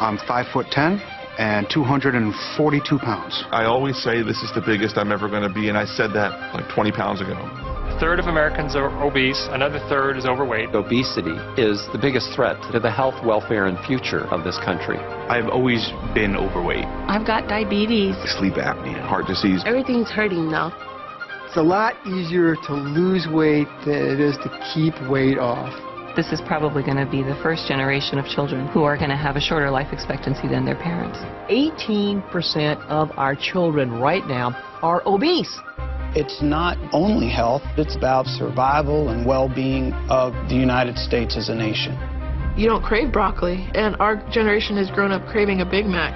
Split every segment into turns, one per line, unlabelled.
I'm 5'10" and 242 pounds.
I always say this is the biggest I'm ever going to be, and I said that like 20 pounds ago.
A third of Americans are obese, another third is overweight.
Obesity is the biggest threat to the health, welfare, and future of this country.
I've always been overweight.
I've got diabetes.
Sleep apnea, heart disease.
Everything's hurting now.
It's a lot easier to lose weight than it is to keep weight off.
This is probably going to be the first generation of children who are going to have a shorter life expectancy than their parents.
18% of our children right now are obese.
It's not only health, it's about survival and well-being of the United States as a nation.
You don't crave broccoli, and our generation has grown up craving a Big Mac.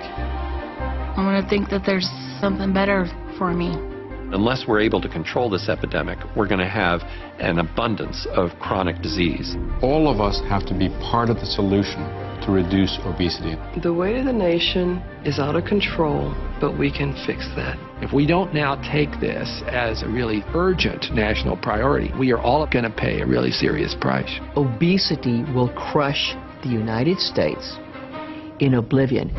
I want to think that there's something better for me.
Unless we're able to control this epidemic, we're going to have an abundance of chronic disease.
All of us have to be part of the solution to reduce obesity.
The weight of the nation is out of control, but we can fix that.
If we don't now take this as a really urgent national priority, we are all going to pay a really serious price.
Obesity will crush the United States in oblivion.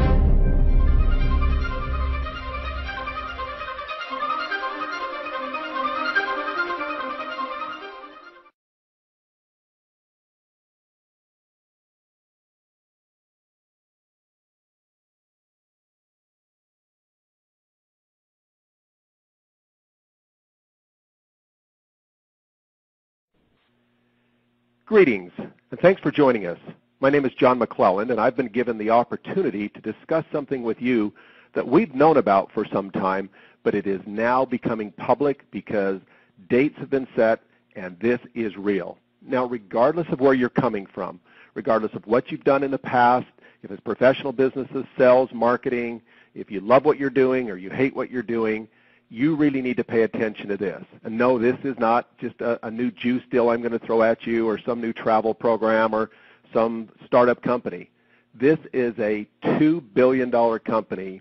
Greetings, and thanks for joining us. My name is John McClellan, and I've been given the opportunity to discuss something with you that we've known about for some time, but it is now becoming public because dates have been set, and this is real. Now, regardless of where you're coming from, regardless of what you've done in the past, if it's professional businesses, sales, marketing, if you love what you're doing or you hate what you're doing, you really need to pay attention to this. And no, this is not just a new juice deal I'm going to throw at you or some new travel program or some startup company. This is a $2 billion company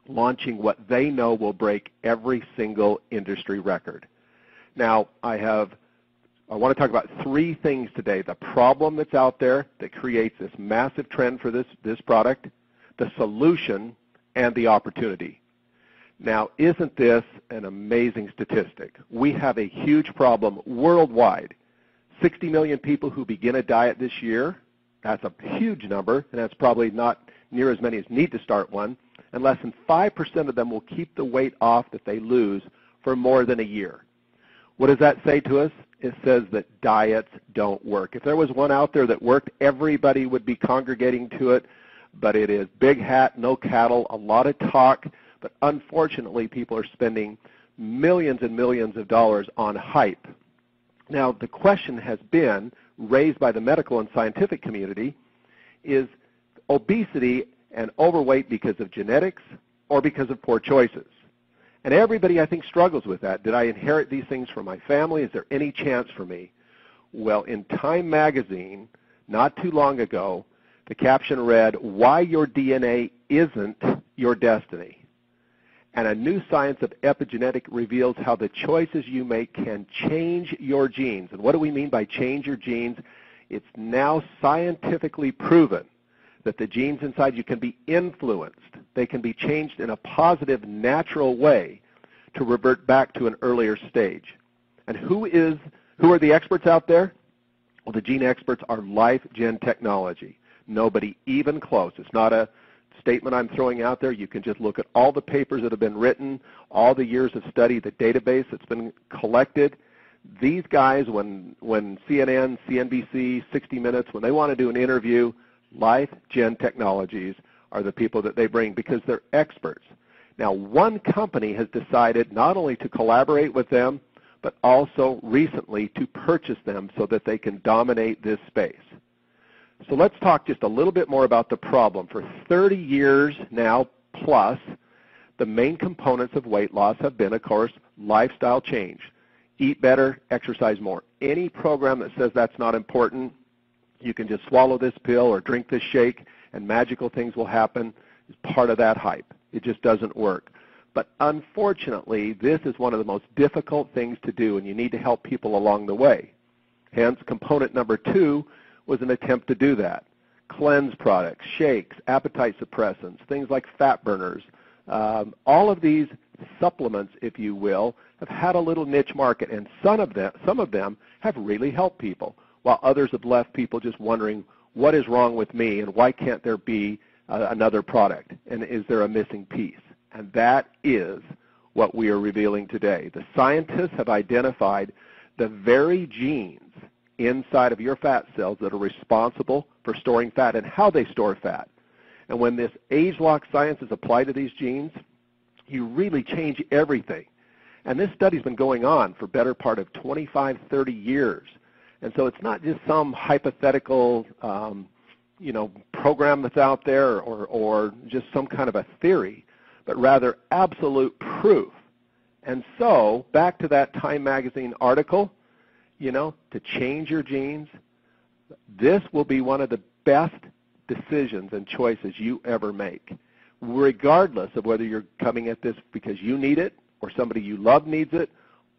launching what they know will break every single industry record. Now, I want to talk about three things today. The problem that's out there that creates this massive trend for this product, the solution, and the opportunity. Now, isn't this an amazing statistic? We have a huge problem worldwide. 60 million people who begin a diet this year. That's a huge number, and that's probably not near as many as need to start one. And less than 5% of them will keep the weight off that they lose for more than a year. What does that say to us? It says that diets don't work. If there was one out there that worked, everybody would be congregating to it. But it is big hat, no cattle, a lot of talk. But unfortunately, people are spending millions and millions of dollars on hype. Now, the question has been raised by the medical and scientific community, is obesity and overweight because of genetics or because of poor choices? And everybody, I think, struggles with that. Did I inherit these things from my family? Is there any chance for me? Well, in Time magazine, not too long ago, the caption read, "Why Your DNA Isn't Your Destiny." And a new science of epigenetic reveals how the choices you make can change your genes. And what do we mean by change your genes? It's now scientifically proven that the genes inside you can be influenced. They can be changed in a positive, natural way to revert back to an earlier stage. And who are the experts out there? Well, the gene experts are Life Gen Technology. Nobody even close. It's not a statement I'm throwing out there. You can just look at all the papers that have been written, all the years of study, the database that's been collected. These guys, when CNN, CNBC, 60 Minutes, when they want to do an interview, Life Gen Technologies are the people that they bring because they're experts. Now, one company has decided not only to collaborate with them, but also recently to purchase them so that they can dominate this space. So let's talk just a little bit more about the problem. For 30 years now plus, the main components of weight loss have been, of course, lifestyle change. Eat better, exercise more. Any program that says that's not important, you can just swallow this pill or drink this shake and magical things will happen, is part of that hype. It just doesn't work. But unfortunately, this is one of the most difficult things to do, and you need to help people along the way. Hence, component number 2 was an attempt to do that. cleanse products, shakes, appetite suppressants, things like fat burners. All of these supplements, if you will, have had a little niche market, and some of them have really helped people, while others have left people just wondering, what is wrong with me, and why can't there be another product, and is there a missing piece? And that is what we are revealing today. The scientists have identified the very genes inside of your fat cells that are responsible for storing fat and how they store fat. And when this ageLOC science is applied to these genes, you really change everything. And this study's been going on for better part of 25, 30 years. And so it's not just some hypothetical program that's out there or just some kind of a theory, but rather absolute proof. And so, back to that Time magazine article, to change your genes, this will be one of the best decisions and choices you ever make, regardless of whether you're coming at this because you need it or somebody you love needs it,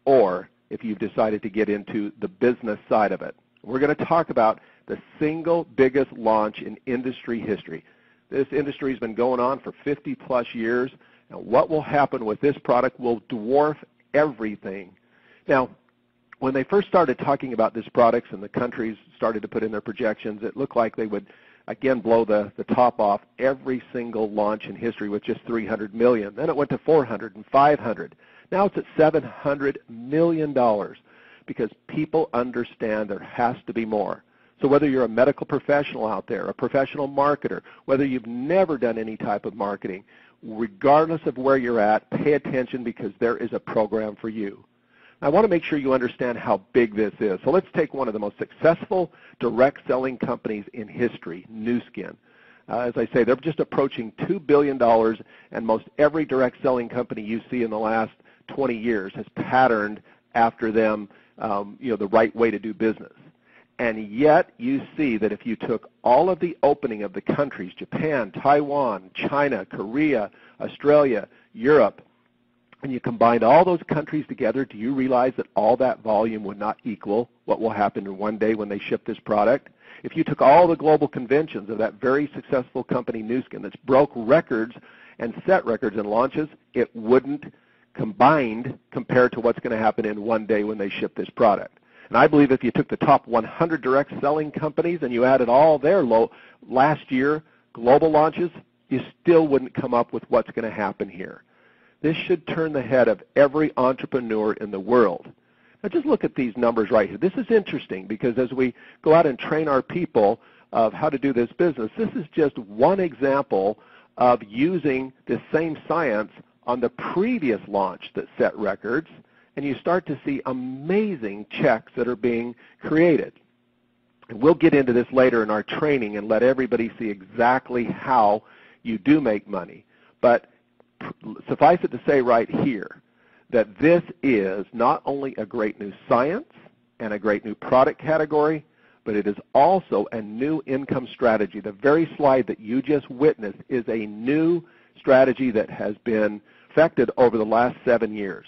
or if you've decided to get into the business side of it. We're going to talk about the single biggest launch in industry history. This industry has been going on for 50-plus years, and what will happen with this product will dwarf everything. Now, when they first started talking about this product and the countries started to put in their projections, it looked like they would, again, blow the top off every single launch in history with just $300 million. Then it went to $400 and $500. Now it's at $700 million because people understand there has to be more. So whether you're a medical professional out there, a professional marketer, whether you've never done any type of marketing, regardless of where you're at, pay attention because there is a program for you. I want to make sure you understand how big this is. So let's take one of the most successful direct selling companies in history, Nuskin. As I say, they're just approaching $2 billion, and most every direct selling company you see in the last 20 years has patterned after them, the right way to do business. And yet you see that if you took all of the opening of the countries, Japan, Taiwan, China, Korea, Australia, Europe, and you combined all those countries together, do you realize that all that volume would not equal what will happen in one day when they ship this product? If you took all the global conventions of that very successful company, Nuskin, that's broke records and set records in launches, it wouldn't combined compare to what's going to happen in one day when they ship this product. And I believe if you took the top 100 direct selling companies and you added all their last year global launches, you still wouldn't come up with what's going to happen here. This should turn the head of every entrepreneur in the world. Now just look at these numbers right here. This is interesting because as we go out and train our people of how to do this business, this is just one example of using this same science on the previous launch that set records, and you start to see amazing checks that are being created. And we'll get into this later in our training and let everybody see exactly how you do make money. But suffice it to say right here that this is not only a great new science and a great new product category, but it is also a new income strategy. The very slide that you just witnessed is a new strategy that has been perfected over the last 7 years.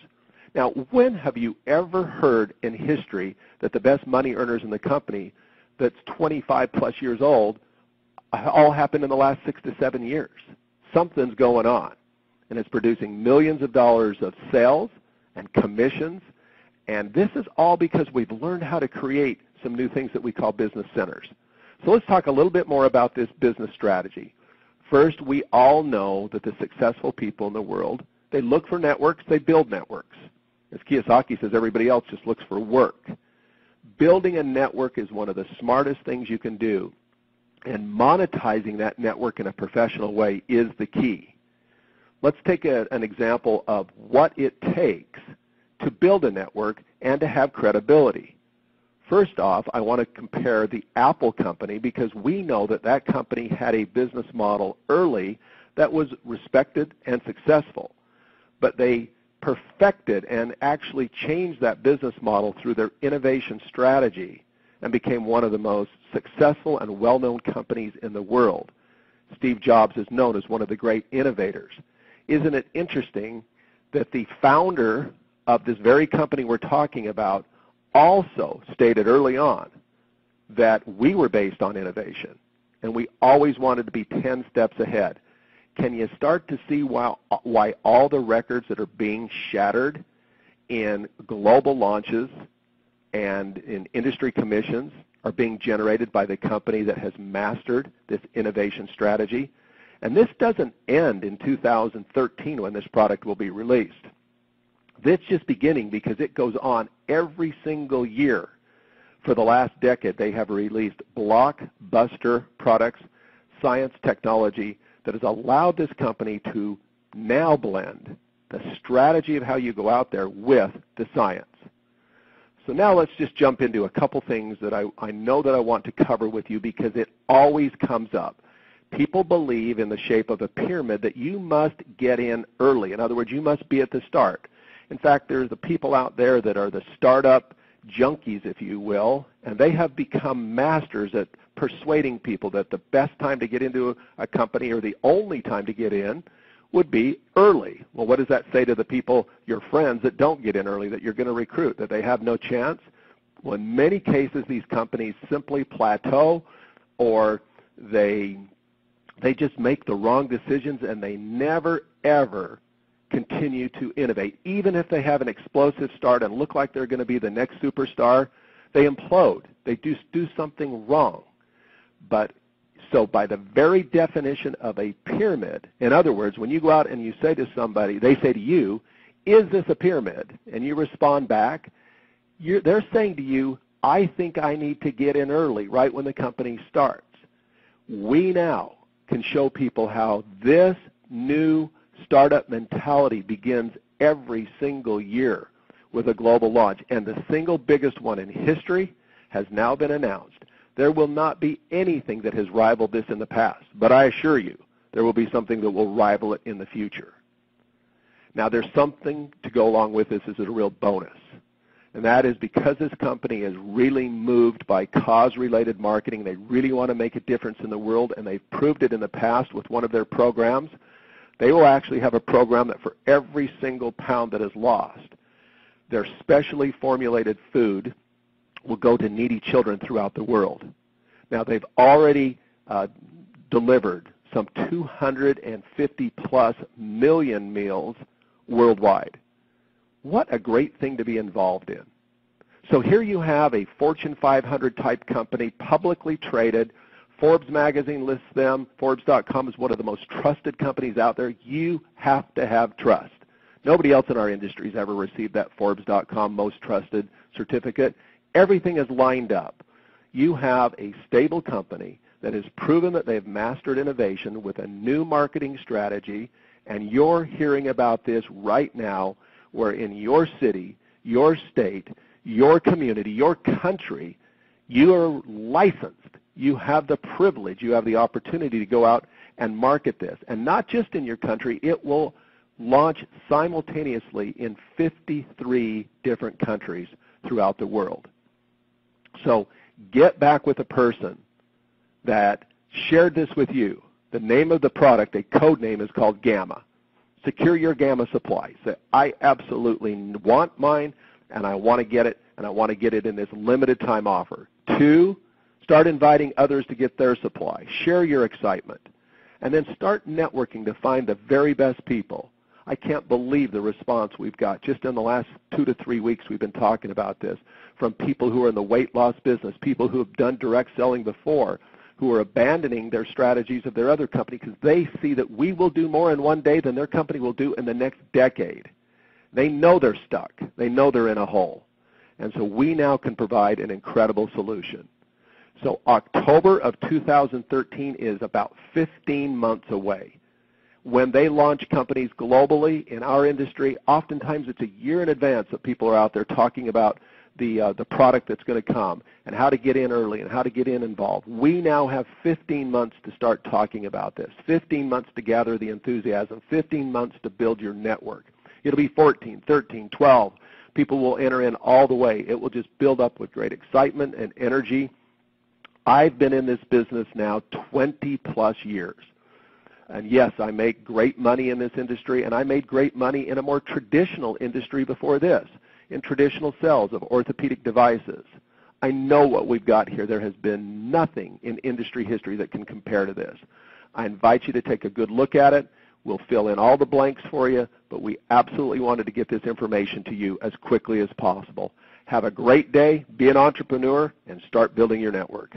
Now, when have you ever heard in history that the best money earners in the company that's 25 plus years old all happened in the last 6 to 7 years? Something's going on, and it's producing millions of dollars of sales and commissions, and this is all because we've learned how to create some new things that we call business centers. So let's talk a little bit more about this business strategy. First, we all know that the successful people in the world, they look for networks, they build networks. As Kiyosaki says, everybody else just looks for work. Building a network is one of the smartest things you can do, and monetizing that network in a professional way is the key. Let's take an example of what it takes to build a network and to have credibility. First off, I want to compare the Apple company because we know that that company had a business model early that was respected and successful. But they perfected and actually changed that business model through their innovation strategy and became one of the most successful and well-known companies in the world. Steve Jobs is known as one of the great innovators. Isn't it interesting that the founder of this very company we're talking about also stated early on that we were based on innovation. and we always wanted to be 10 steps ahead. Can you start to see why all the records that are being shattered in global launches and in industry commissions are being generated by the company that has mastered this innovation strategy? And this doesn't end in 2013 when this product will be released. This is just beginning because it goes on every single year. For the last decade, they have released blockbuster products, science, technology that has allowed this company to now blend the strategy of how you go out there with the science. So now let's just jump into a couple things that I know that I want to cover with you because it always comes up. People believe in the shape of a pyramid that you must get in early. In other words, you must be at the start. In fact, there's the people out there that are the startup junkies, if you will, and they have become masters at persuading people that the best time to get into a company or the only time to get in would be early. Well, what does that say to the people, your friends, that don't get in early, that you're going to recruit, that they have no chance? Well, in many cases, these companies simply plateau, or they just make the wrong decisions, and they never, ever continue to innovate. Even if they have an explosive start and look like they're going to be the next superstar, they implode. They do something wrong. But so by the very definition of a pyramid, in other words, when you go out and you say to somebody, they say to you, is this a pyramid? And you respond back, they're saying to you, I think I need to get in early, right when the company starts. We now can show people how this new startup mentality begins every single year with a global launch. And the single biggest one in history has now been announced. There will not be anything that has rivaled this in the past, but I assure you there will be something that will rival it in the future. Now there's something to go along with this as a real bonus, and that is because this company is really moved by cause-related marketing. They really want to make a difference in the world, and they've proved it in the past with one of their programs. They will actually have a program that for every single pound that is lost, their specially formulated food will go to needy children throughout the world. Now, they've already delivered some 250-plus million meals worldwide. What a great thing to be involved in. So here you have a Fortune 500 type company, publicly traded. Forbes magazine lists them. Forbes.com is one of the most trusted companies out there. You have to have trust. Nobody else in our industry has ever received that Forbes.com most trusted certificate. Everything is lined up. You have a stable company that has proven that they've mastered innovation with a new marketing strategy, and you're hearing about this right now where in your city, your state, your community, your country, you are licensed. You have the privilege, you have the opportunity to go out and market this. And not just in your country, it will launch simultaneously in 53 different countries throughout the world. So get back with a person that shared this with you. The name of the product, a code name, is called Gamma. Secure your Gamma supply. Say, I absolutely want mine, and I want to get it, and I want to get it in this limited time offer. 2, start inviting others to get their supply. Share your excitement. And then start networking to find the very best people. I can't believe the response we've got. Just in the last 2 to 3 weeks we've been talking about this, from people who are in the weight loss business, people who have done direct selling before, who are abandoning their strategies of their other company because they see that we will do more in one day than their company will do in the next decade. They know they're stuck. They know they're in a hole. And so we now can provide an incredible solution. So October of 2013 is about 15 months away. When they launch companies globally in our industry, oftentimes it's a year in advance that people are out there talking about the product that's going to come and how to get in early and how to get involved. We now have 15 months to start talking about this, 15 months to gather the enthusiasm, 15 months to build your network. It'll be 14, 13, 12. People will enter in all the way. It will just build up with great excitement and energy. I've been in this business now 20-plus years. And yes, I make great money in this industry, and I made great money in a more traditional industry before this, in traditional sales of orthopedic devices. I know what we've got here. There has been nothing in industry history that can compare to this. I invite you to take a good look at it. We'll fill in all the blanks for you, but we absolutely wanted to get this information to you as quickly as possible. Have a great day, be an entrepreneur, and start building your network.